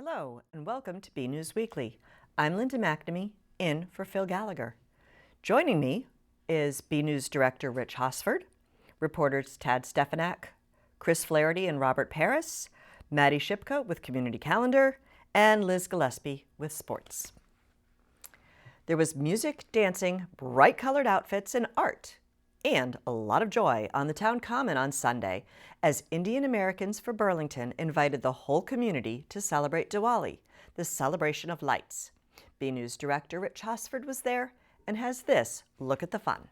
Hello, and welcome to BNEWS Weekly. I'm Linda McNamee, in for Phil Gallagher. Joining me is BNews Director Rich Hosford, reporters Tad Stefanak, Chris Flaherty and Robert Paris, Maddie Shipka with Community Calendar, and Liz Gillespie with Sports. There was music, dancing, bright-colored outfits, and art, and a lot of joy on the town common on Sunday as Indian Americans for Burlington invited the whole community to celebrate Diwali, the celebration of lights. BNews Director Rich Hosford was there and has this look at the fun.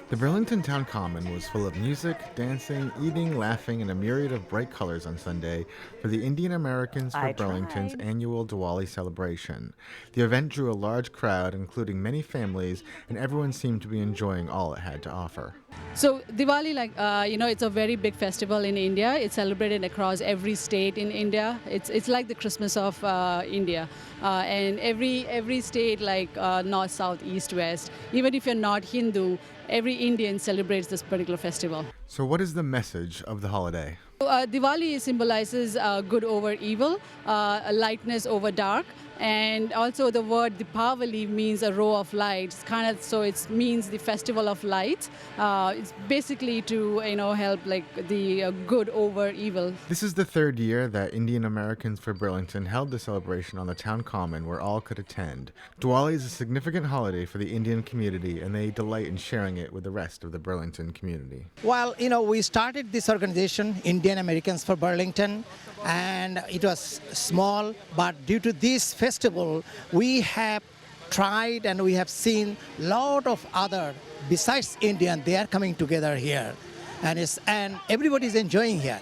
The Burlington Town Common was full of music, dancing, eating, laughing, and a myriad of bright colors on Sunday for the Indian Americans for Burlington's annual Diwali celebration. The event drew a large crowd, including many families, and everyone seemed to be enjoying all it had to offer. So Diwali, it's a very big festival in India. It's celebrated across every state in India. It's like the Christmas of India. And every state, like north, south, east, west, even if you're not Hindu, every Indian celebrates this particular festival. So what is the message of the holiday? Diwali symbolizes good over evil, lightness over dark, and also the word Dipavali means a row of lights. So it means the festival of lights. It's basically to help the good over evil. This is the third year that Indian Americans for Burlington held the celebration on the town common where all could attend. Diwali is a significant holiday for the Indian community, and they delight in sharing it with the rest of the Burlington community. Well, we started this organization, Indian Americans for Burlington, and it was small, but due to this festival, we have tried and we have seen a lot of other, besides Indian, they are coming together here, and everybody is enjoying here.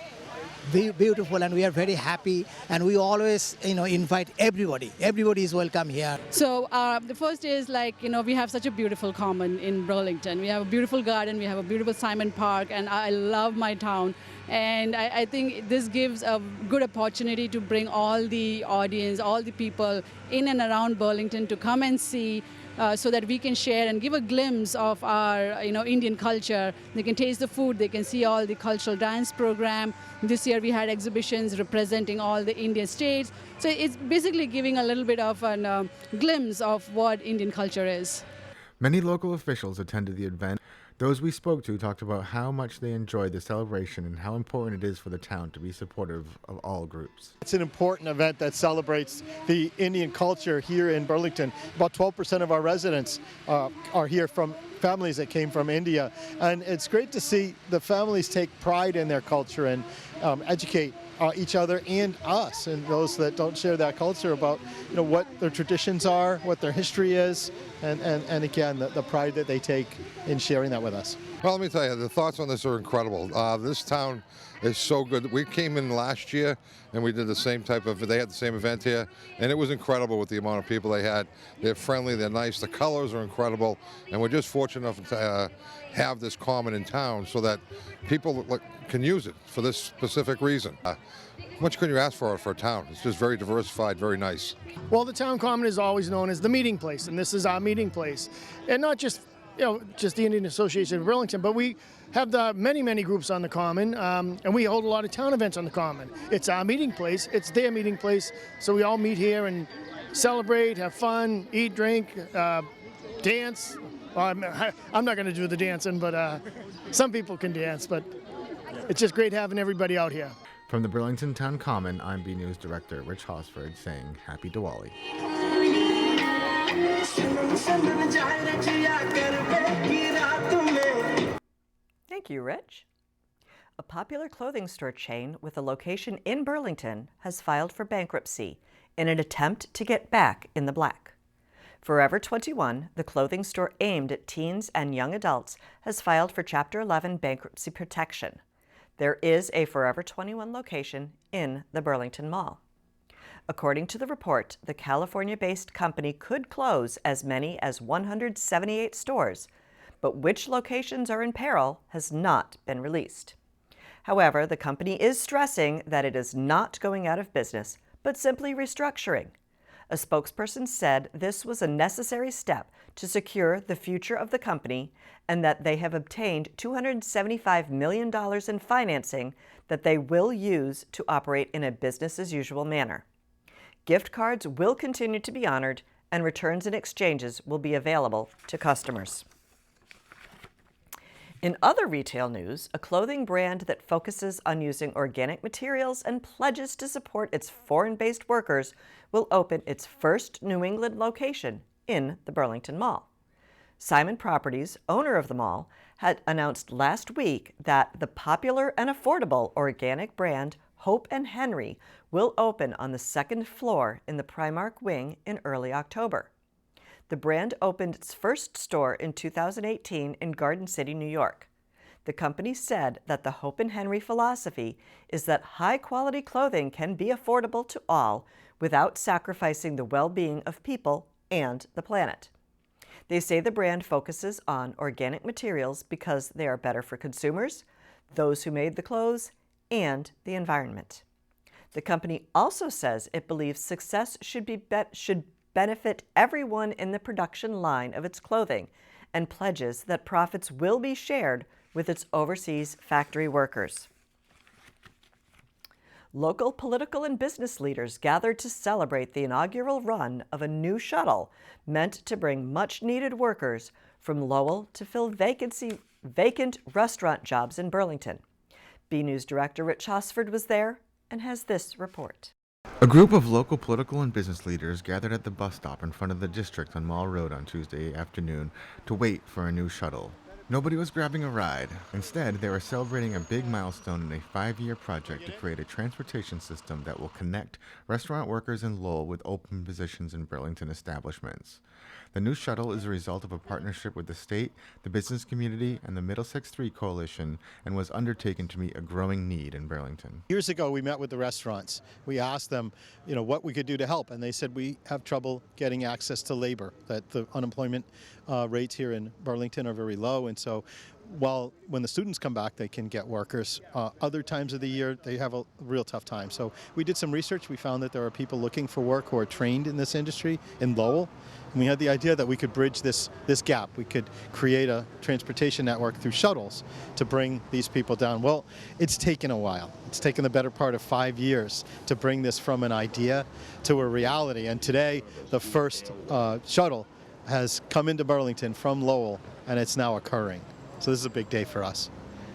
Beautiful, and we are very happy, and we always invite everybody. Everybody is welcome here. So the first is we have such a beautiful common in Burlington. We have a beautiful garden, we have a beautiful Simon Park, and I love my town. And I think this gives a good opportunity to bring all the audience, all the people in and around Burlington to come and see, so that we can share and give a glimpse of our Indian culture. They can taste the food, they can see all the cultural dance program. This year we had exhibitions representing all the Indian states. So it's basically giving a little bit of a glimpse of what Indian culture is. Many local officials attended the event. Those we spoke to talked about how much they enjoyed the celebration and how important it is for the town to be supportive of all groups. It's an important event that celebrates the Indian culture here in Burlington. About 12% of our residents are here from families that came from India, and it's great to see the families take pride in their culture and educate each other and us and those that don't share that culture about what their traditions are, what their history is, and again the pride that they take in sharing that with us. Well, let me tell you, the thoughts on this are incredible. This town is so good. We came in last year and we did the same they had the same event here, and it was incredible with the amount of people they had. They're friendly, they're nice, the colors are incredible, and we're just fortunate enough to have this common in town so that people can use it for this specific reason. Much can you ask for a town? It's just very diversified, very nice. Well, the town common is always known as the meeting place, and this is our meeting place. And not just just the Indian Association of Burlington, but we have many groups on the common, and we hold a lot of town events on the common. It's our meeting place, it's their meeting place, so we all meet here and celebrate, have fun, eat, drink, dance. I'm not going to do the dancing, but some people can dance, but it's just great having everybody out here. From the Burlington Town Common, I'm BNews Director Rich Hosford saying Happy Diwali. Thank you, Rich. A popular clothing store chain with a location in Burlington has filed for bankruptcy in an attempt to get back in the black. Forever 21, the clothing store aimed at teens and young adults, has filed for Chapter 11 bankruptcy protection. There is a Forever 21 location in the Burlington Mall. According to the report, the California-based company could close as many as 178 stores, but which locations are in peril has not been released. However, the company is stressing that it is not going out of business, but simply restructuring. A spokesperson said this was a necessary step to secure the future of the company and that they have obtained $275 million in financing that they will use to operate in a business-as-usual manner. Gift cards will continue to be honored, and returns and exchanges will be available to customers. In other retail news, a clothing brand that focuses on using organic materials and pledges to support its foreign-based workers will open its first New England location in the Burlington Mall. Simon Properties, owner of the mall, had announced last week that the popular and affordable organic brand Hope & Henry will open on the second floor in the Primark wing in early October. The brand opened its first store in 2018 in Garden City, New York. The company said that the Hope & Henry philosophy is that high-quality clothing can be affordable to all without sacrificing the well-being of people and the planet. They say the brand focuses on organic materials because they are better for consumers, those who made the clothes, and the environment. The company also says it believes success should benefit everyone in the production line of its clothing and pledges that profits will be shared with its overseas factory workers. Local political and business leaders gathered to celebrate the inaugural run of a new shuttle meant to bring much-needed workers from Lowell to fill vacant restaurant jobs in Burlington. BNews Director Rich Hosford was there and has this report. A group of local political and business leaders gathered at the bus stop in front of the district on Mall Road on Tuesday afternoon to wait for a new shuttle. Nobody was grabbing a ride. Instead, they were celebrating a big milestone in a 5-year project to create a transportation system that will connect restaurant workers in Lowell with open positions in Burlington establishments. The new shuttle is a result of a partnership with the state, the business community, and the Middlesex 3 Coalition, and was undertaken to meet a growing need in Burlington. Years ago, we met with the restaurants. We asked them, what we could do to help, and they said we have trouble getting access to labor, that the unemployment rates here in Burlington are very low, and so when the students come back, they can get workers. Other times of the year, they have a real tough time. So we did some research. We found that there are people looking for work who are trained in this industry in Lowell. And we had the idea that we could bridge this gap. We could create a transportation network through shuttles to bring these people down. Well, it's taken a while. It's taken the better part of 5 years to bring this from an idea to a reality. And today, the first shuttle has come into Burlington from Lowell, and it's now occurring. So this is a big day for us.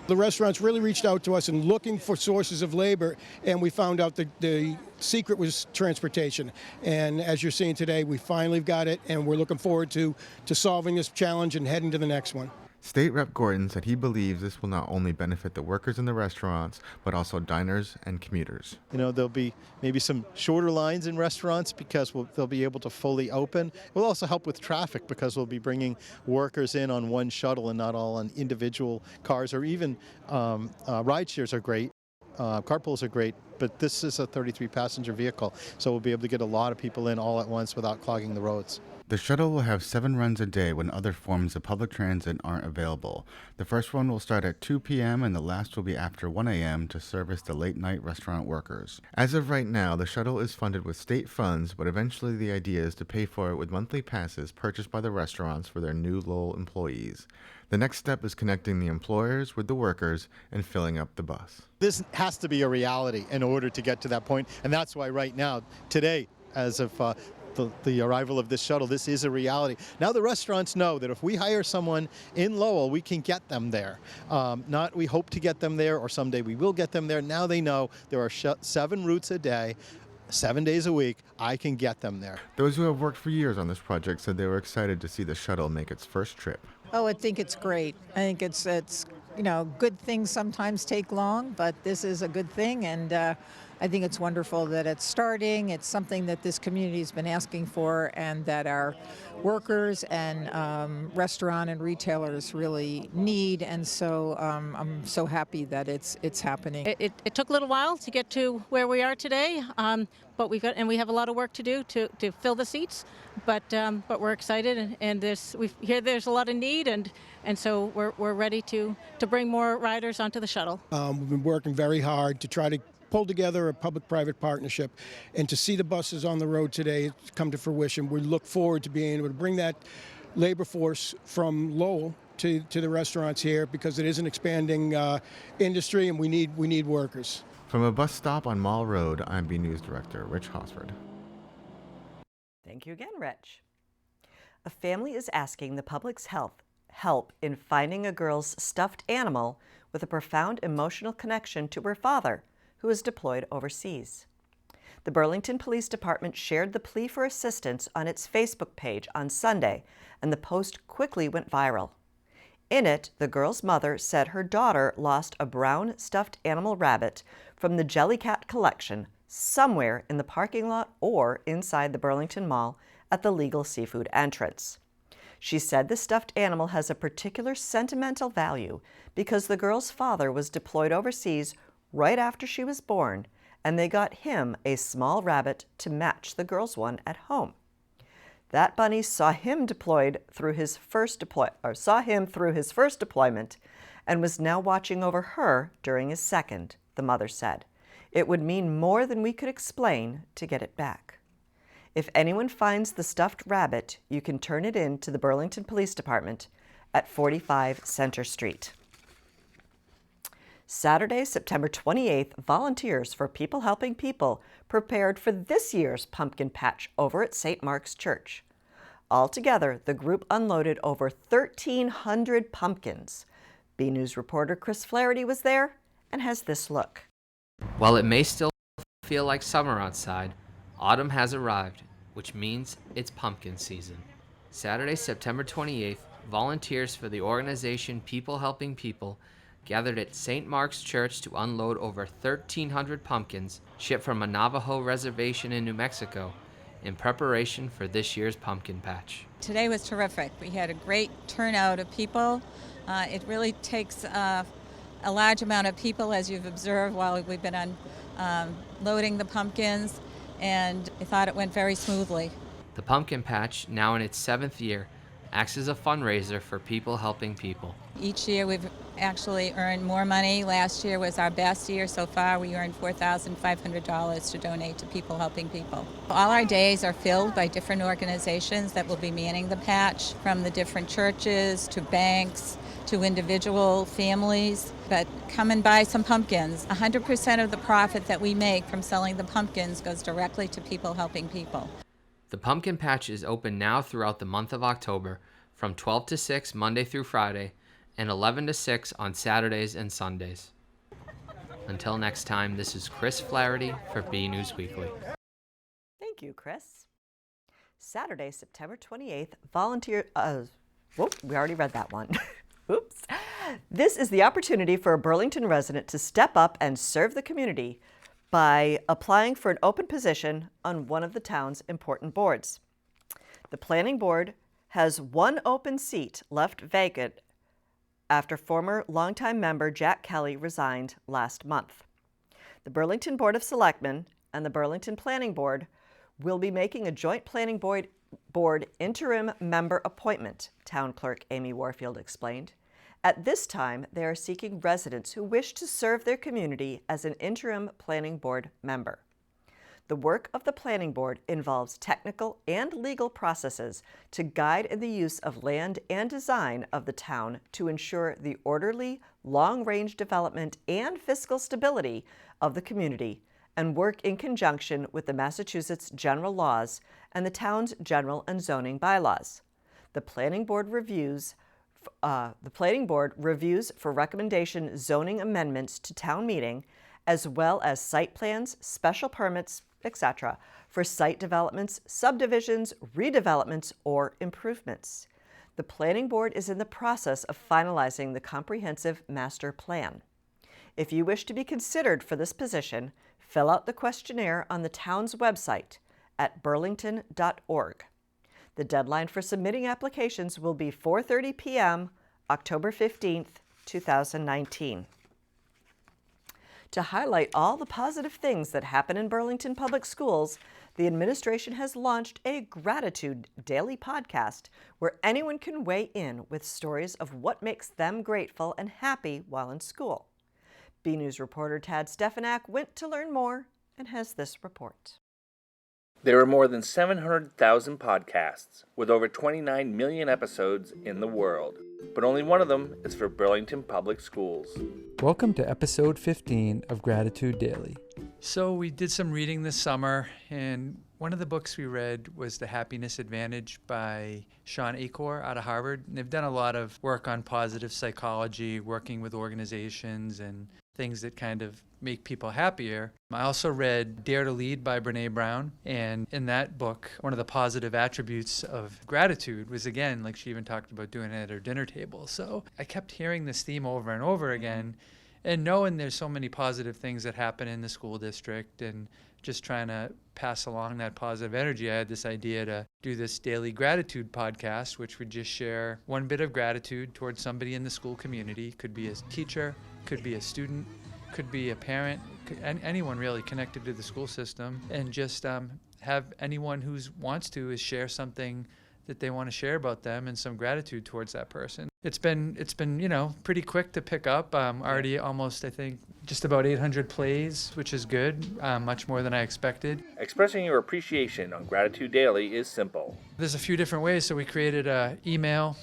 The restaurants really reached out to us and looking for sources of labor, and we found out that the secret was transportation. And as you're seeing today, we finally got it, and we're looking forward to solving this challenge and heading to the next one. State Rep Gordon said he believes this will not only benefit the workers in the restaurants, but also diners and commuters. There'll be maybe some shorter lines in restaurants because they'll be able to fully open. It will also help with traffic because we'll be bringing workers in on one shuttle and not all on individual cars, or even ride shares are great. Carpools are great, but this is a 33-passenger vehicle, so we'll be able to get a lot of people in all at once without clogging the roads. The shuttle will have 7 runs a day when other forms of public transit aren't available. The first one will start at 2 p.m. and the last will be after 1 a.m. to service the late-night restaurant workers. As of right now, the shuttle is funded with state funds, but eventually the idea is to pay for it with monthly passes purchased by the restaurants for their new Lowell employees. The next step is connecting the employers with the workers and filling up the bus. This has to be a reality in order to get to that point, and that's why right now, today, as of the arrival of this shuttle, this is a reality. Now the restaurants know that if we hire someone in Lowell, we can get them there. Not we hope to get them there, or someday we will get them there. Now they know there are 7 routes a day, 7 days a week. I can get them there. Those who have worked for years on this project said they were excited to see the shuttle make its first trip. Oh, I think it's great. I think it's good things sometimes take long, but this is a good thing, and I think it's wonderful that it's starting. It's something that this community has been asking for, and that our workers and restaurant and retailers really need. And so I'm so happy that it's happening. It took a little while to get to where we are today, but we have a lot of work to do to fill the seats. But we're excited, and we hear there's a lot of need, and so we're ready to bring more riders onto the shuttle. We've been working very hard to try to pulled together a public-private partnership, and to see the buses on the road today come to fruition, we look forward to being able to bring that labor force from Lowell to the restaurants here, because it is an expanding industry, and we need workers. From a bus stop on Mall Road, I'm BNews Director Rich Hosford. Thank you again, Rich. A family is asking the public's help in finding a girl's stuffed animal with a profound emotional connection to her father, who is deployed overseas. The Burlington Police Department shared the plea for assistance on its Facebook page on Sunday, and the post quickly went viral. In it, the girl's mother said her daughter lost a brown stuffed animal rabbit from the Jellycat collection somewhere in the parking lot or inside the Burlington Mall at the Legal Seafood entrance. She said the stuffed animal has a particular sentimental value because the girl's father was deployed overseas right after she was born, and they got him a small rabbit to match the girl's one at home. That bunny saw him through his first deployment and was now watching over her during his second, the mother said. It would mean more than we could explain to get it back. If anyone finds the stuffed rabbit, you can turn it in to the Burlington Police Department at 45 Center Street. Saturday, September 28th, volunteers for People Helping People prepared for this year's pumpkin patch over at St. Mark's Church. Altogether, the group unloaded over 1,300 pumpkins. BNews reporter Chris Flaherty was there and has this look. While it may still feel like summer outside, autumn has arrived, which means it's pumpkin season. Saturday, September 28th, volunteers for the organization People Helping People gathered at St. Mark's Church to unload over 1,300 pumpkins shipped from a Navajo reservation in New Mexico in preparation for this year's pumpkin patch. Today was terrific. We had a great turnout of people. It really takes a large amount of people, as you've observed while we've been loading the pumpkins, and I thought it went very smoothly. The pumpkin patch, now in its 7th year, acts as a fundraiser for People Helping People. Each year we've actually earned more money. Last year was our best year so far. We earned $4,500 to donate to People Helping People. All our days are filled by different organizations that will be manning the patch, from the different churches to banks to individual families. But come and buy some pumpkins. 100% of the profit that we make from selling the pumpkins goes directly to People Helping People. The pumpkin patch is open now throughout the month of October from 12 to 6 Monday through Friday and 11 to 6 on Saturdays and Sundays. Until next time, this is Chris Flaherty for BNews Weekly. Thank you, Chris. Saturday, September 28th, we already read that one. Oops. This is the opportunity for a Burlington resident to step up and serve the community by applying for an open position on one of the town's important boards. The Planning Board has one open seat left vacant after former longtime member Jack Kelly resigned last month. The Burlington Board of Selectmen and the Burlington Planning Board will be making a joint Planning Board interim member appointment, Town Clerk Amy Warfield explained. At this time, they are seeking residents who wish to serve their community as an interim Planning Board member. The work of the Planning Board involves technical and legal processes to guide in the use of land and design of the town to ensure the orderly, long-range development and fiscal stability of the community, and work in conjunction with the Massachusetts general laws and the town's general and zoning bylaws. The Planning Board reviews for recommendation zoning amendments to town meeting, as well as site plans, special permits, etc., for site developments, subdivisions, redevelopments, or improvements. The Planning Board is in the process of finalizing the comprehensive master plan. If you wish to be considered for this position, fill out the questionnaire on the town's website at burlington.org. The deadline for submitting applications will be 4:30 p.m., October 15th, 2019. To highlight all the positive things that happen in Burlington Public Schools, the administration has launched a Gratitude Daily podcast where anyone can weigh in with stories of what makes them grateful and happy while in school. BNews reporter Tad Stefanak went to learn more and has this report. There are more than 700,000 podcasts, with over 29 million episodes in the world, but only one of them is for Burlington Public Schools. Welcome to episode 15 of Gratitude Daily. So we did some reading this summer, and one of the books we read was The Happiness Advantage by Sean Achor out of Harvard. And they've done a lot of work on positive psychology, working with organizations and things that kind of make people happier. I also read Dare to Lead by Brene Brown, and in that book, one of the positive attributes of gratitude was, again, like she even talked about doing it at her dinner table. So I kept hearing this theme over and over again, and knowing there's so many positive things that happen in the school district and just trying to pass along that positive energy, I had this idea to do this daily gratitude podcast, which would just share one bit of gratitude towards somebody in the school community. Could be a teacher, could be a student, could be a parent, anyone really connected to the school system, and just have anyone who wants to is share something that they want to share about them and some gratitude towards that person. It's been pretty quick to pick up. Already almost, I think, just about 800 plays, which is good, much more than I expected. Expressing your appreciation on Gratitude Daily is simple. There's a few different ways. So we created an email,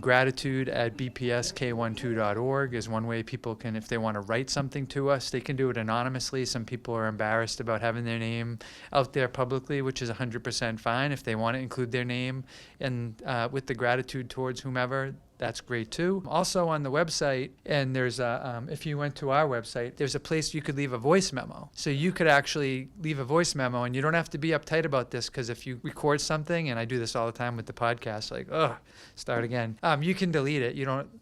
gratitude@bpsk12.org is one way people can, if they want to write something to us, they can do it anonymously. Some people are embarrassed about having their name out there publicly, which is 100% fine. If they want to include their name and with the gratitude towards whomever, that's great too. Also on the website, and there's if you went to our website, there's a place you could leave a voice memo. So you could actually leave a voice memo, and you don't have to be uptight about this, because if you record something, and I do this all the time with the podcast, like, start again. You can delete it.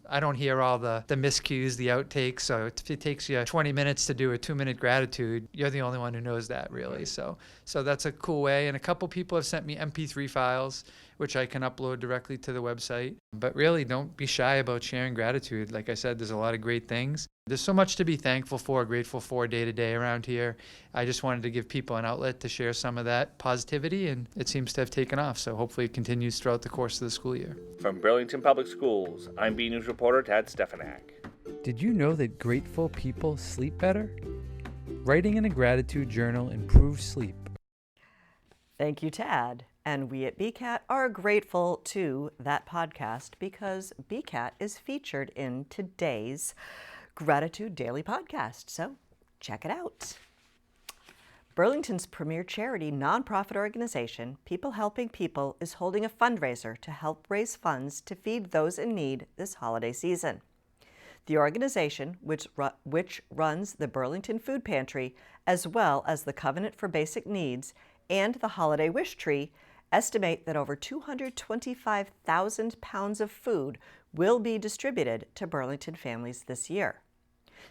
I don't hear all the miscues, the outtakes. So if it takes you 20 minutes to do a 2-minute gratitude, you're the only one who knows that, really. So that's a cool way. And a couple people have sent me MP3 files, which I can upload directly to the website. But really, don't be shy about sharing gratitude. Like I said, there's a lot of great things. There's so much to be thankful for, grateful for day to day around here. I just wanted to give people an outlet to share some of that positivity, and it seems to have taken off. So hopefully it continues throughout the course of the school year. From Burlington Public Schools, I'm BNews reporter Tad Stefanak. Did you know that grateful people sleep better? Writing in a gratitude journal improves sleep. Thank you, Tad. And we at BCAT are grateful to that podcast because BCAT is featured in today's Gratitude Daily podcast. So check it out. Burlington's premier charity nonprofit organization, People Helping People, is holding a fundraiser to help raise funds to feed those in need this holiday season. The organization, which runs the Burlington Food Pantry, as well as the Covenant for Basic Needs and the Holiday Wish Tree, estimate that over 225,000 pounds of food will be distributed to Burlington families this year.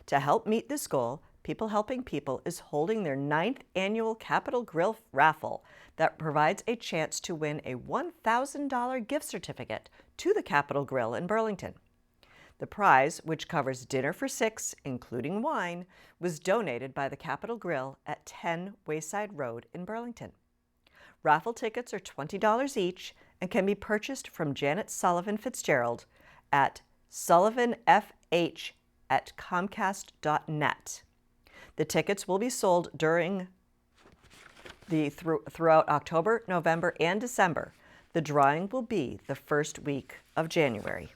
To help meet this goal, People Helping People is holding their 9th annual Capital Grill raffle that provides a chance to win a $1,000 gift certificate to the Capital Grill in Burlington. The prize, which covers dinner for 6, including wine, was donated by the Capital Grill at 10 Wayside Road in Burlington. Raffle tickets are $20 each and can be purchased from Janet Sullivan Fitzgerald at sullivanfh@comcast.net. The tickets will be sold throughout October, November, and December. The drawing will be the first week of January.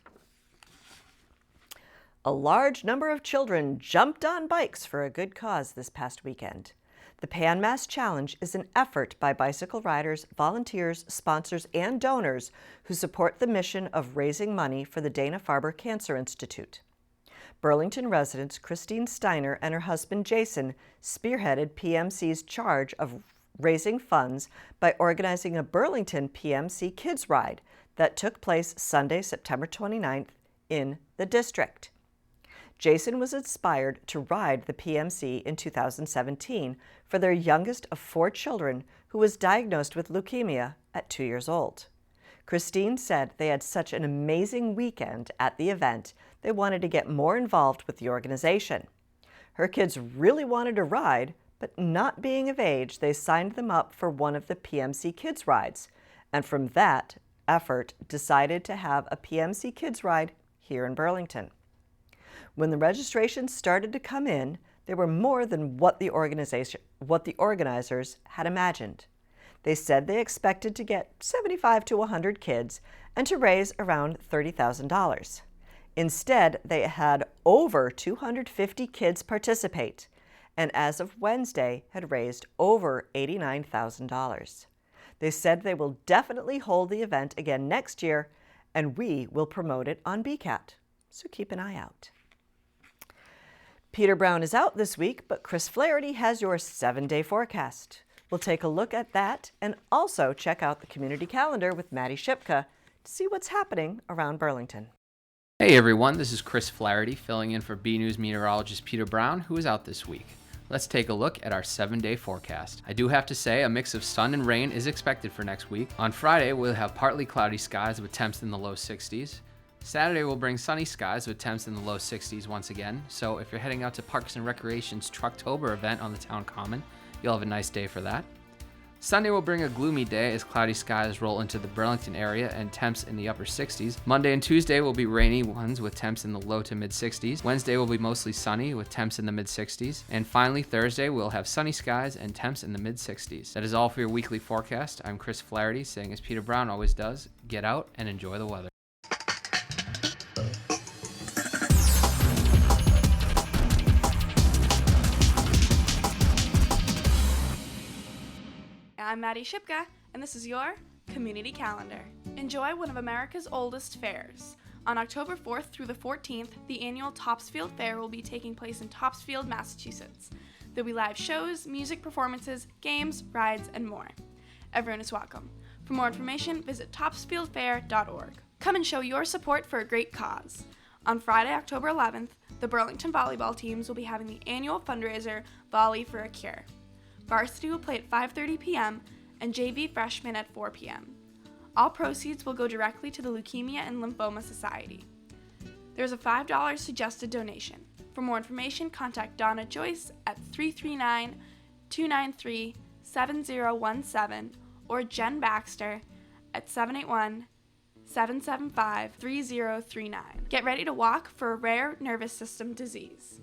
A large number of children jumped on bikes for a good cause this past weekend. The Pan Mass Challenge is an effort by bicycle riders, volunteers, sponsors, and donors who support the mission of raising money for the Dana-Farber Cancer Institute. Burlington residents Christine Steiner and her husband Jason spearheaded PMC's charge of raising funds by organizing a Burlington PMC Kids Ride that took place Sunday, September 29th in the district. Jason was inspired to ride the PMC in 2017 for their youngest of 4 children who was diagnosed with leukemia at 2 years old. Christine said they had such an amazing weekend at the event, they wanted to get more involved with the organization. Her kids really wanted to ride, but not being of age, they signed them up for one of the PMC Kids Rides, and from that effort decided to have a PMC Kids Ride here in Burlington. When the registrations started to come in, they were more than what the organizers had imagined. They said they expected to get 75 to 100 kids and to raise around $30,000. Instead, they had over 250 kids participate, and as of Wednesday had raised over $89,000. They said they will definitely hold the event again next year, and we will promote it on BCAT, so keep an eye out. Peter Brown is out this week, but Chris Flaherty has your 7-day forecast. We'll take a look at that and also check out the community calendar with Maddie Shipka to see what's happening around Burlington. Hey everyone, this is Chris Flaherty filling in for BNEWS meteorologist Peter Brown, who is out this week. Let's take a look at our 7-day forecast. I do have to say a mix of sun and rain is expected for next week. On Friday, we'll have partly cloudy skies with temps in the low 60s. Saturday will bring sunny skies with temps in the low 60s once again, so if you're heading out to Parks and Recreation's Trucktober event on the town common, you'll have a nice day for that. Sunday will bring a gloomy day as cloudy skies roll into the Burlington area and temps in the upper 60s. Monday and Tuesday will be rainy ones with temps in the low to mid 60s. Wednesday will be mostly sunny with temps in the mid 60s. And finally, Thursday we'll have sunny skies and temps in the mid 60s. That is all for your weekly forecast. I'm Chris Flaherty, saying as Peter Brown always does, get out and enjoy the weather. I'm Maddie Shipka, and this is your Community Calendar. Enjoy one of America's oldest fairs. On October 4th through the 14th, the annual Topsfield Fair will be taking place in Topsfield, Massachusetts. There'll be live shows, music performances, games, rides, and more. Everyone is welcome. For more information, visit topsfieldfair.org. Come and show your support for a great cause. On Friday, October 11th, the Burlington volleyball teams will be having the annual fundraiser, Volley for a Cure. Varsity will play at 5:30 p.m. and JV freshmen at 4 p.m. All proceeds will go directly to the Leukemia and Lymphoma Society. There's a $5 suggested donation. For more information, contact Donna Joyce at 339-293-7017 or Jen Baxter at 781-775-3039. Get ready to walk for a rare nervous system disease.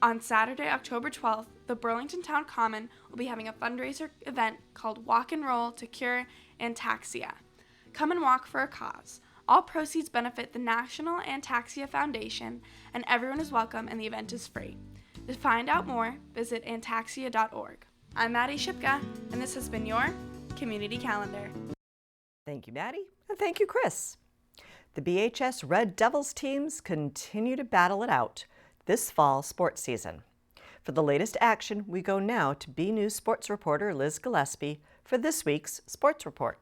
On Saturday, October 12th, the Burlington Town Common will be having a fundraiser event called Walk and Roll to Cure Ataxia. Come and walk for a cause. All proceeds benefit the National Ataxia Foundation, and everyone is welcome and the event is free. To find out more, visit ataxia.org. I'm Maddie Shipka, and this has been your Community Calendar. Thank you, Maddie, and thank you, Chris. The BHS Red Devils teams continue to battle it out this fall sports season. For the latest action, we go now to BNews sports reporter Liz Gillespie for this week's sports report.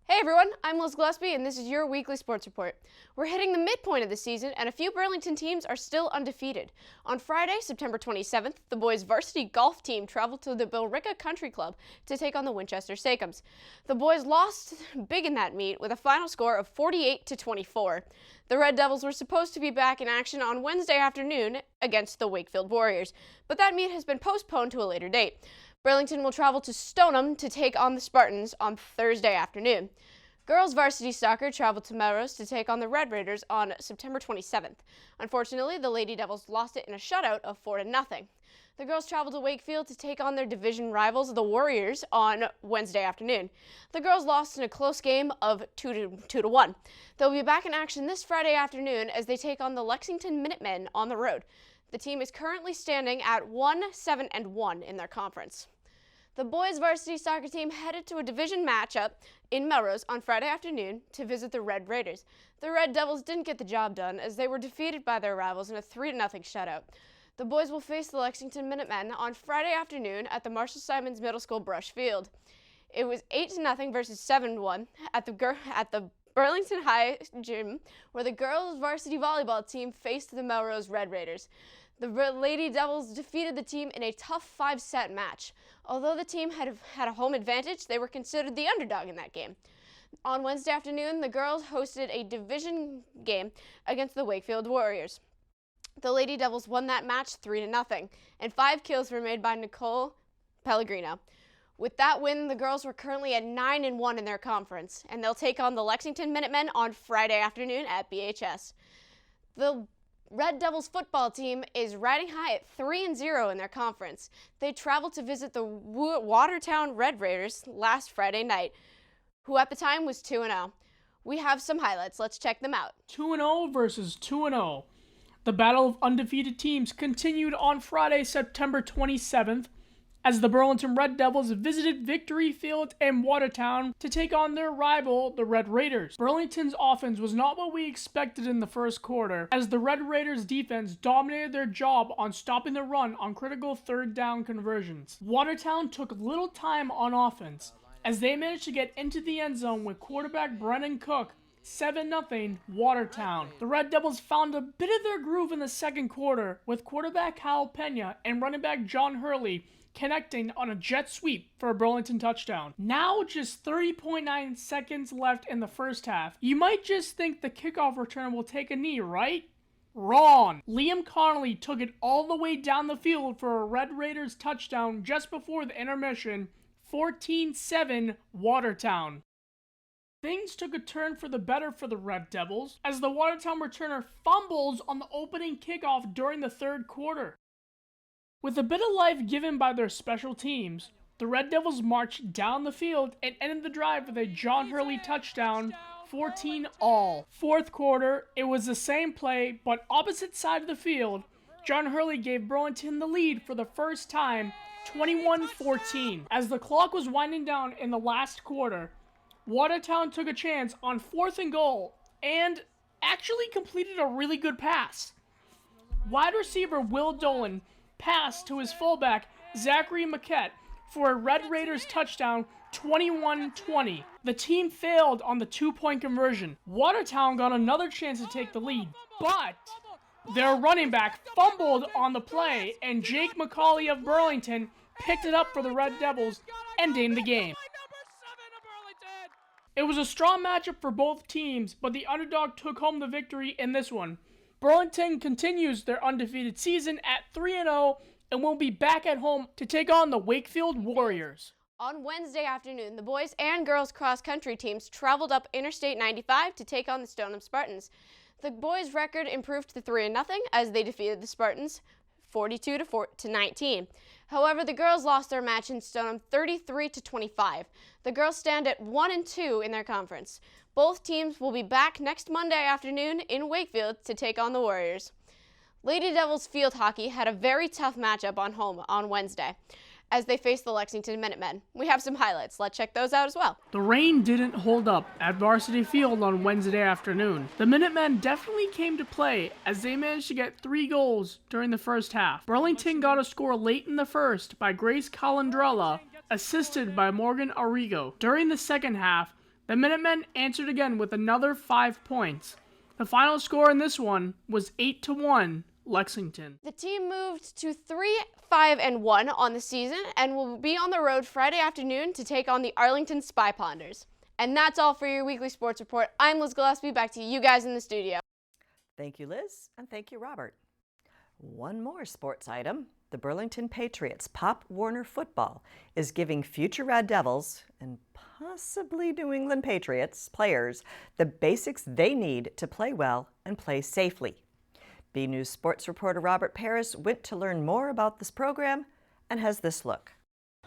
Hey everyone, I'm Liz Gillespie and this is your weekly sports report. We're hitting the midpoint of the season and a few Burlington teams are still undefeated. On Friday, September 27th, the boys varsity golf team traveled to the Billerica Country Club to take on the Winchester Sakums. The boys lost big in that meet with a final score of 48-24. The Red Devils were supposed to be back in action on Wednesday afternoon against the Wakefield Warriors, but that meet has been postponed to a later date. Burlington will travel to Stoneham to take on the Spartans on Thursday afternoon. Girls varsity soccer traveled to Melrose to take on the Red Raiders on September 27th. Unfortunately, the Lady Devils lost it in a shutout of 4-0. The girls traveled to Wakefield to take on their division rivals, the Warriors, on Wednesday afternoon. The girls lost in a close game of 2-1. They'll be back in action this Friday afternoon as they take on the Lexington Minutemen on the road. The team is currently standing at 1-7-1 in their conference. The boys varsity soccer team headed to a division matchup in Melrose on Friday afternoon to visit the Red Raiders. The Red Devils didn't get the job done as they were defeated by their rivals in a 3-0 shutout. The boys will face the Lexington Minutemen on Friday afternoon at the Marshall Simons Middle School Brush Field. It was 8-0 versus 7-1 at the Burlington High Gym, where the girls varsity volleyball team faced the Melrose Red Raiders. The Lady Devils defeated the team in a tough 5-set match. Although the team had a home advantage, they were considered the underdog in that game. On Wednesday afternoon, the girls hosted a division game against the Wakefield Warriors. The Lady Devils won that match 3-0, and 5 kills were made by Nicole Pellegrino. With that win, the girls were currently at 9-1 in their conference, and they'll take on the Lexington Minutemen on Friday afternoon at BHS. The Red Devils football team is riding high at 3-0 in their conference. They traveled to visit the Watertown Red Raiders last Friday night, who at the time was 2-0. We have some highlights. Let's check them out. 2-0 versus 2-0. The battle of undefeated teams continued on Friday, September 27th, as the Burlington Red Devils visited Victory Field in Watertown to take on their rival, the Red Raiders. Burlington's offense was not what we expected in the first quarter, as the Red Raiders' defense dominated their job on stopping the run on critical third down conversions. Watertown took little time on offense, as they managed to get into the end zone with quarterback Brennan Cook 7-0 Watertown. The Red Devils found a bit of their groove in the second quarter, with quarterback Hal Pena and running back John Hurley connecting on a jet sweep for a Burlington touchdown. Now just 30.9 seconds left in the first half. You might just think the kickoff return will take a knee, right? Wrong. Liam Connolly took it all the way down the field for a Red Raiders touchdown just before the intermission. 14-7 Watertown. Things took a turn for the better for the Red Devils as the Watertown returner fumbles on the opening kickoff during the third quarter. With a bit of life given by their special teams, the Red Devils marched down the field and ended the drive with a John Hurley touchdown, 14-all. Fourth quarter, it was the same play, but opposite side of the field. John Hurley gave Burlington the lead for the first time, 21-14. As the clock was winding down in the last quarter, Watertown took a chance on 4th and goal and actually completed a really good pass. Wide receiver Will Dolan passed to his fullback Zachary Maquette for a Red Raiders touchdown, 21-20. The team failed on the 2-point conversion. Watertown got another chance to take the lead, but their running back fumbled on the play, and Jake McCauley of Burlington picked it up for the Red Devils, ending the game. It was a strong matchup for both teams, but the underdog took home the victory in this one. Burlington continues their undefeated season at 3-0 and will be back at home to take on the Wakefield Warriors. On Wednesday afternoon, the boys and girls cross-country teams traveled up Interstate 95 to take on the Stoneham Spartans. The boys' record improved to 3-0 as they defeated the Spartans 42-19. However, the girls lost their match in Stoneham 33-25. The girls stand at 1-2 in their conference. Both teams will be back next Monday afternoon in Wakefield to take on the Warriors. Lady Devils field hockey had a very tough matchup on home on Wednesday as they faced the Lexington Minutemen. We have some highlights. Let's check those out as well. The rain didn't hold up at Varsity Field on Wednesday afternoon. The Minutemen definitely came to play as they managed to get 3 goals during the first half. Burlington got a score late in the first by Grace Calandrella, assisted by Morgan Arrigo. During the second half, the Minutemen answered again with another 5 points. The final score in this one was 8-1 Lexington. The team moved to 3-5-1 on the season and will be on the road Friday afternoon to take on the Arlington Spy Ponders. And that's all for your weekly sports report. I'm Liz Gillespie. Back to you guys in the studio. Thank you, Liz, and thank you, Robert. One more sports item. The Burlington Patriots Pop Warner Football is giving future Red Devils and possibly New England Patriots players the basics they need to play well and play safely. BNews sports reporter Robert Paris went to learn more about this program and has this look.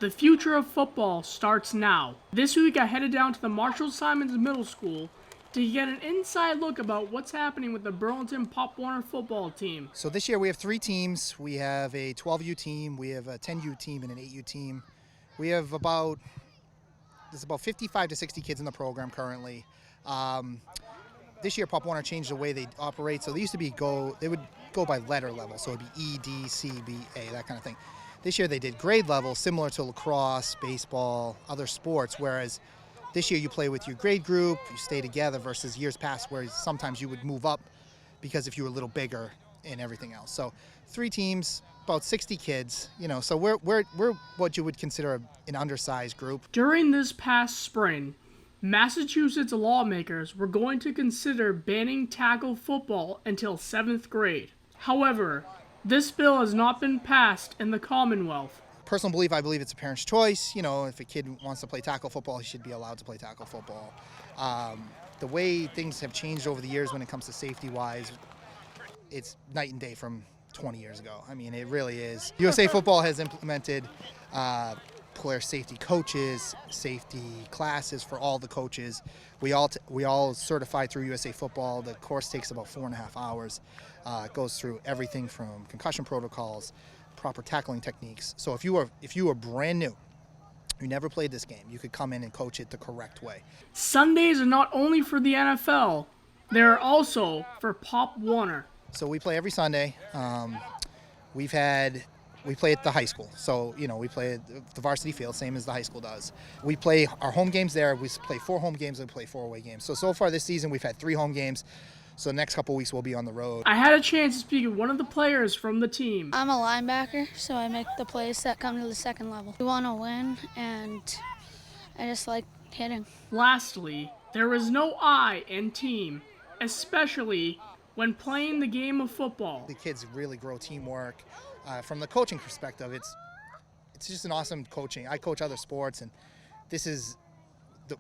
The future of football starts now. This week I headed down to the Marshall Simons Middle School to get an inside look about what's happening with the Burlington Pop Warner football team. So this year we have 3 teams. We have a 12U team, we have a 10U team, and an 8U team. We have there's about 55 to 60 kids in the program currently. This year Pop Warner changed the way they operate. So they used to they would go by letter level. So it'd be E, D, C, B, A, that kind of thing. This year they did grade level, similar to lacrosse, baseball, other sports, whereas this year you play with your grade group, you stay together, versus years past where sometimes you would move up because if you were a little bigger and everything else. So 3 teams, about 60 kids, so we're what you would consider an undersized group. During this past spring, Massachusetts lawmakers were going to consider banning tackle football until 7th grade. However, this bill has not been passed in the Commonwealth. Personal belief, I believe it's a parent's choice. If a kid wants to play tackle football, he should be allowed to play tackle football. The way things have changed over the years when it comes to safety-wise, it's night and day from 20 years ago. I mean, it really is. USA Football has implemented player safety coaches, safety classes for all the coaches. We all certified through USA Football. The course takes about 4.5 hours. It goes through everything from concussion protocols, proper tackling techniques. So if you were brand new, you never played this game, you could come in and coach it the correct way. Sundays are not only for the NFL, they're also for Pop Warner. So we play every Sunday. We play at the high school. So, we play at the varsity field, same as the high school does. We play our home games there. We play 4 home games and play 4 away games. So far this season, we've had 3 home games. So the next couple weeks, we'll be on the road. I had a chance to speak with one of the players from the team. I'm a linebacker, so I make the plays that come to the second level. We want to win, and I just like hitting. Lastly, there is no I in team, especially when playing the game of football. The kids really grow teamwork. From the coaching perspective, it's just an awesome coaching. I coach other sports, and this is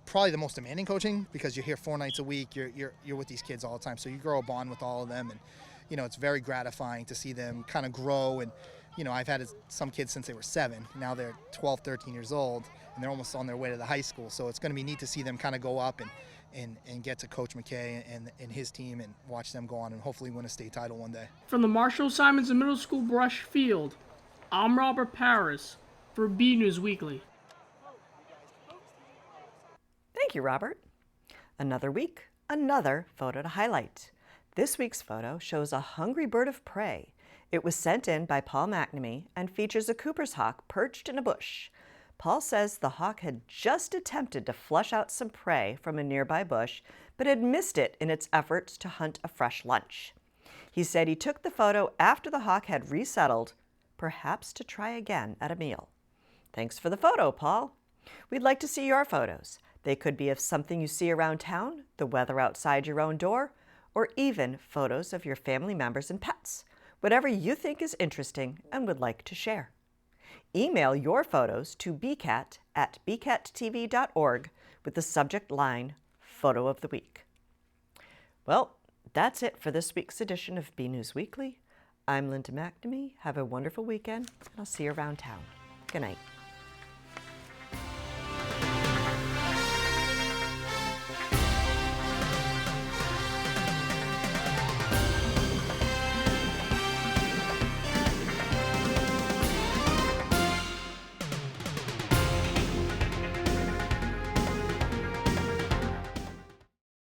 probably the most demanding coaching because you're here 4 nights a week. You're with these kids all the time, so you grow a bond with all of them, and it's very gratifying to see them kind of grow. And I've had some kids since they were 7. Now they're 12, 13 years old, and they're almost on their way to the high school. So it's going to be neat to see them kind of go up and get to Coach McKay and his team and watch them go on and hopefully win a state title one day. From the Marshall Simonson Middle School Brush Field, I'm Robert Paris for BNEWS Weekly. Thank you, Robert. Another week, another photo to highlight. This week's photo shows a hungry bird of prey. It was sent in by Paul McNamee and features a Cooper's hawk perched in a bush. Paul says the hawk had just attempted to flush out some prey from a nearby bush, but had missed it in its efforts to hunt a fresh lunch. He said he took the photo after the hawk had resettled, perhaps to try again at a meal. Thanks for the photo, Paul. We'd like to see your photos. They could be of something you see around town, the weather outside your own door, or even photos of your family members and pets, whatever you think is interesting and would like to share. Email your photos to bcat@bcattv.org with the subject line, Photo of the Week. Well, that's it for this week's edition of BNEWS Weekly. I'm Linda McNamee. Have a wonderful weekend, and I'll see you around town. Good night.